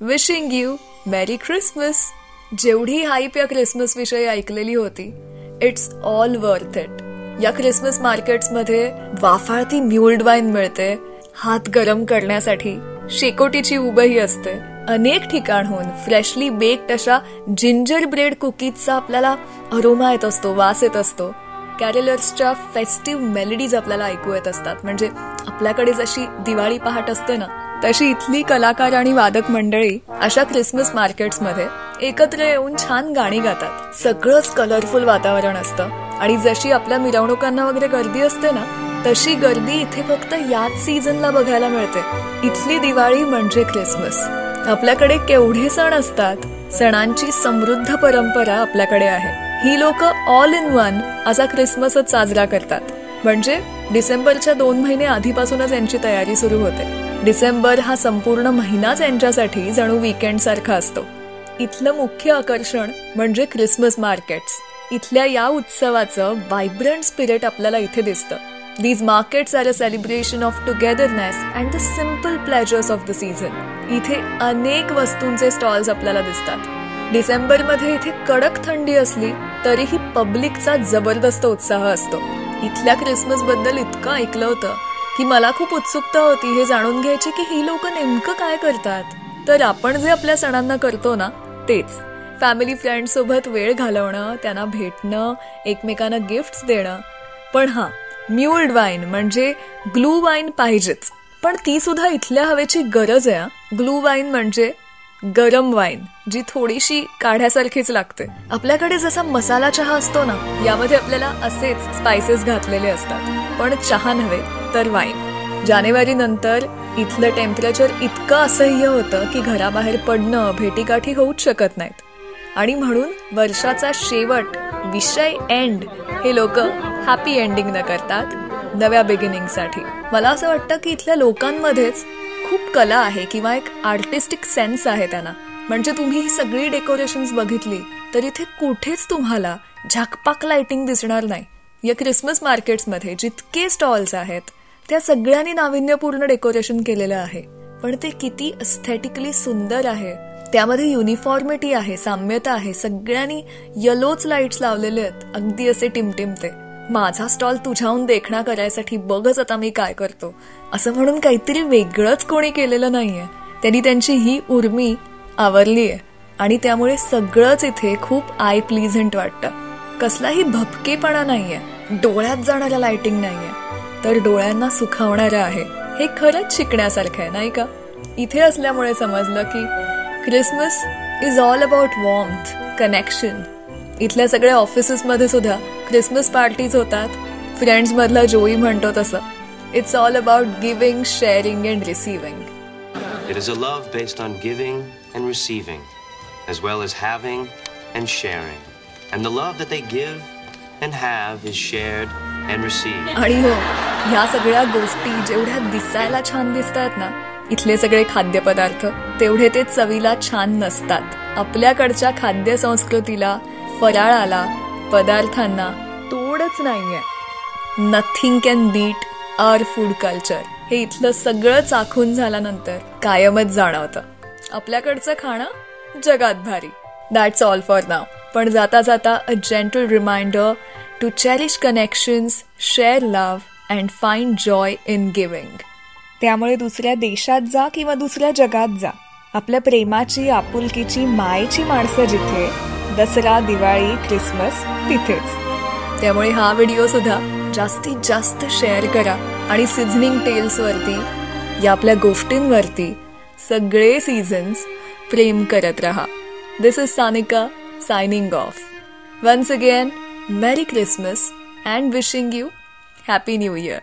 Wishing you Mary Christmas. जेवढी hype या Christmas विषयी ऐकलेली होती, इट्स ऑल वर्थ इट. या क्रिसमस मार्केट्समध्ये वाफाळती म्युल्ड वाईन मिळते, हात गरम करण्यासाठी शेकोटीची उभही असते. अनेक ठिकाणहून फ्रेशली बेक्ड अशा जिंजर ब्रेड कुकीजचा आपल्याला अरोमा येत असतो, वास येत असतो. कॅरलर्सच्या फेस्टिव्ह मेलडीज आपल्याला ऐकू येत असतात. म्हणजे आपल्याकडे जशी दिवाळी पहाट असते ना, तशी इथली कलाकार आणि वादक मंडळी अशा क्रिसमस मार्केट्समध्ये एकत्र येऊन छान गाणी गातात. सगळंच कलरफुल वातावरण असतं आणि जशी आपल्या मिरवणुकांना वगैरे गर्दी असते ना, तशी गर्दी इथे फक्त याच सीझनला बघायला मिळते. इथली दिवाळी म्हणजे क्रिसमस. आपल्याकडे केवढे सण असतात, सणांची समृद्ध परंपरा आपल्याकडे आहे. ही लोक ऑल इन वन असा क्रिसमसच साजरा करतात. म्हणजे डिसेंबरच्या 2 महिने आधीपासूनच यांची तयारी सुरू होते. डिसेंबर हा संपूर्ण महिनाच यांच्यासाठी जणू वीकेंड सारखा असतो. इथलं मुख्य आकर्षण म्हणजे क्रिसमस मार्केट्स. इथल्या या उत्सवाचं वायब्रंट स्पिरिट आपल्याला इथे दिसतं. These markets are a celebration of togetherness and the simple pleasures of the season. इथे अनेक वस्तूंचे स्टॉल्स आपल्याला दिसतात. डिसेंबरमध्ये इथे कडक थंडी असली तरीही पब्लिकचा जबरदस्त उत्साह असतो. इथल्या क्रिसमस बद्दल इतकं ऐकलं होतं की मला खूप उत्सुकता होती हे जाणून घ्यायची की ही लोक नेमकं काय करतात. तर आपण जे आपल्या सणांना करतो ना, तेच फॅमिली फ्रेंड सोबत वेळ घालवणं, त्यांना भेटणं, एकमेकांना गिफ्ट्स देणं. पण हा, म्युल्ड वाईन म्हणजे ग्लू वाईन पाहिजेच. पण ती सुद्धा इथल्या हवेची गरज आहे. ग्लू वाईन म्हणजे गरम वाईन, जी थोडीशी काढ्यासारखीच लागते. आपल्याकडे जसा मसाला चहा असतो ना, यामध्ये आपल्याला असेच स्पायसेस घातलेले असतात. पण चहा नव्हे तर वाईन. जानेवारी नंतर इथलं टेम्परेचर इतकं असह्य होतं की घराबाहेर पडणं, भेटीगाठी होऊच शकत नाहीत. आणि म्हणून वर्षाचा शेवट, विषय एंड, हे लोक हॅपी एंडिंग न करतात नव्या बिगिनिंगसाठी. मला असं वाटतं की इथल्या लोकांमध्येच खूप कला आहे किंवा एक आर्टिस्टिक सेन्स आहे त्यांना. म्हणजे तुम्ही ही सगळी डेकोरेशन्स बघितली तर इथे कुठेच तुम्हाला झाकपाक लाइटिंग दिसणार नाही. या क्रिसमस मार्केट्समध्ये जितके स्टॉल्स आहेत त्या सगळ्यांनी नाविन्यपूर्ण डेकोरेशन केलेलं आहे. पण ते किती एस्थेटिकली सुंदर आहे. त्यामध्ये युनिफॉर्मिटी आहे, साम्यता आहे. सगळ्यांनी येलोच लाईट्स लावलेले आहेत, अगदी असे टिमटिमते. माझा स्टॉल तुझ्याहून देखणा करायसाठी बघच आता मी काय करतो, असं म्हणून काहीतरी वेगळंच कोणी केलेलं नाहीये. त्यांनी त्यांची ही उर्मी आवरली आहे आणि त्यामुळे सगळंच इथे खूप आय प्लीझंट वाटतं. कसलाही भपकेपणा नाहीये, डोळ्यात जाणारा लाइटिंग नाहीये, तर डोळ्यांना सुखावणारं आहे. हे खरंच शिकण्यासारखं आहे, नाही का? इथे असल्यामुळे समजलं की Christmas is all about warmth, connection. इथल्या सगळ्या ऑफिसेसमध्ये सुद्धा क्रिसमस पार्टीज होतात. फ्रेंड्स मधला जोई म्हणतो तसं, it's all about giving, sharing and receiving. It is a love based on giving and receiving, as well as having and sharing. And the love that they give and have is shared and received. आणि हो, ह्या सगळ्या गोष्टी जेवढ्या दिसायला छान दिसतात ना, इथले सगळे खाद्यपदार्थ तेवढे ते चवीला छान नसतात. आपल्याकडच्या खाद्य संस्कृतीला, फराळाला, पदार्थांना तोडच नाहीये. Nothing can beat our food culture. हे इथलं सगळं चाखून झाल्यानंतर कायमच जाणवतं. आपल्याकडचं खाणं जगात भारी. That's all for now. पण जाता जाता a gentle reminder to cherish connections, share love and find joy in giving. त्यामुळे दुसऱ्या देशात जा किंवा दुसऱ्या जगात जा, आपल्या प्रेमाची, आपुलकीची, मायेची माणसं जिथे, दसरा, दिवाळी, क्रिसमस तिथेच. त्यामुळे हा व्हिडिओ सुद्धा जास्तीत जास्त शेअर करा आणि सिझनिंग टेल्स वरती, या आपल्या गोष्टींवरती सगळे सीझन्स प्रेम करत रहा. This is Sanika signing off. Once again, Merry Christmas and wishing you Happy New Year.